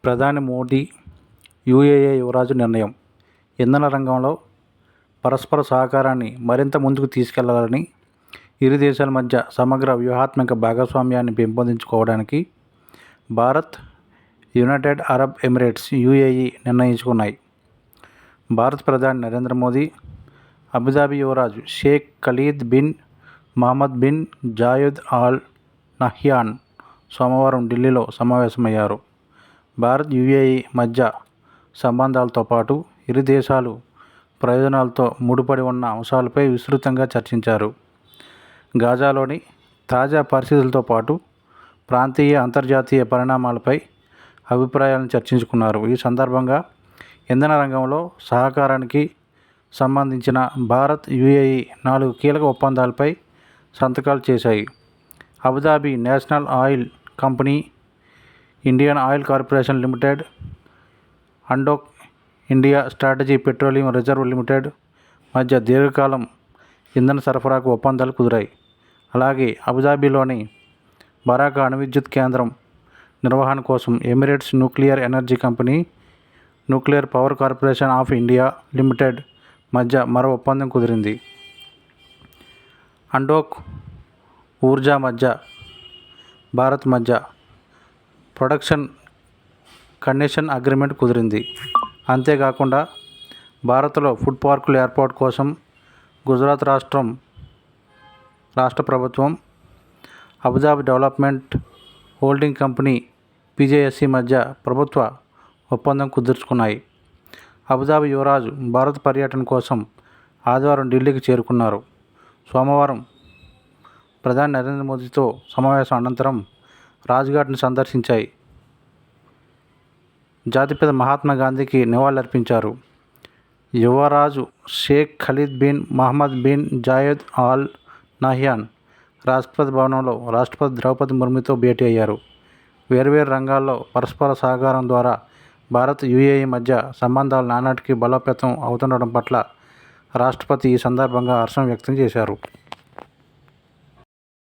ప్రధాని మోదీ యూఏఈ యువరాజు నిర్ణయం. ఇంధన రంగంలో పరస్పర సహకారాన్ని మరింత ముందుకు తీసుకెళ్లాలని, ఇరు దేశాల మధ్య సమగ్ర వ్యూహాత్మక భాగస్వామ్యాన్ని పెంపొందించుకోవడానికి Bharat, United Arab Emirates UAE నిర్ణయించుకున్నాయి. భారత ప్రధాని నరేంద్ర మోదీ, అబుదాబి యువరాజు Sheikh Khalid bin Mohammed bin Zayed Al Nahyan సోమవారం ఢిల్లీలో సమావేశమయ్యారు. భారత్, యూఏఈ మధ్య సంబంధాలతో పాటు ఇరు దేశాలు ప్రయోజనాలతో ముడిపడి ఉన్న అంశాలపై విస్తృతంగా చర్చించారు. గాజాలోని తాజా పరిస్థితులతో పాటు ప్రాంతీయ, అంతర్జాతీయ పరిణామాలపై అభిప్రాయాలను చర్చించుకున్నారు. ఈ సందర్భంగా ఇంధన రంగంలో సహకారానికి సంబంధించిన భారత్, యూఏఈ 4 కీలక ఒప్పందాలపై సంతకాలు చేశాయి. Abu Dhabi national oil company, Indian oil corporation limited, అండోక్ India strategy petroleum reserve limited మధ్య దీర్ఘకాలం ఇంధన సరఫరాకు ఒప్పందాలు కుదిరాయి. అలాగే అబుదాబిలోని బరాకా అణువిద్యుత్ కేంద్రం నిర్వహణ కోసం Emirates nuclear energy company, nuclear power corporation of India limited మధ్య మరో ఒప్పందం కుదిరింది. అండోక్ ఊర్జా మధ్య భారత్ మధ్య ప్రొడక్షన్ కండిషన్ అగ్రిమెంట్ కుదిరింది. అంతేకాకుండా భారత్లో ఫుడ్ పార్కుల ఏర్పాటు కోసం గుజరాత్ రాష్ట్ర ప్రభుత్వం, అబుదాబి డెవలప్మెంట్ హోల్డింగ్ కంపెనీ పీజేఎస్సీ మధ్య ప్రభుత్వ ఒప్పందం కుదుర్చుకున్నాయి. అబుదాబి యువరాజు భారత్ పర్యటన కోసం ఆదివారం ఢిల్లీకి చేరుకున్నారు. సోమవారం ప్రధాని నరేంద్ర మోదీతో సమావేశం అనంతరం రాజ్ఘాట్ను సందర్శించాయి. జాతిపిత మహాత్మా గాంధీకి నివాళులర్పించారు. యువరాజు Sheikh Khalid bin Mohammed bin Zayed Al Nahyan రాష్ట్రపతి భవనంలో రాష్ట్రపతి ద్రౌపది ముర్ముతో భేటీ అయ్యారు. వేర్వేరు రంగాల్లో పరస్పర సహకారం ద్వారా భారత్, యూఏఈ మధ్య సంబంధాలు నానాటికీ బలోపేతం అవుతుండడం పట్ల రాష్ట్రపతి ఈ సందర్భంగా హర్షం వ్యక్తం చేశారు.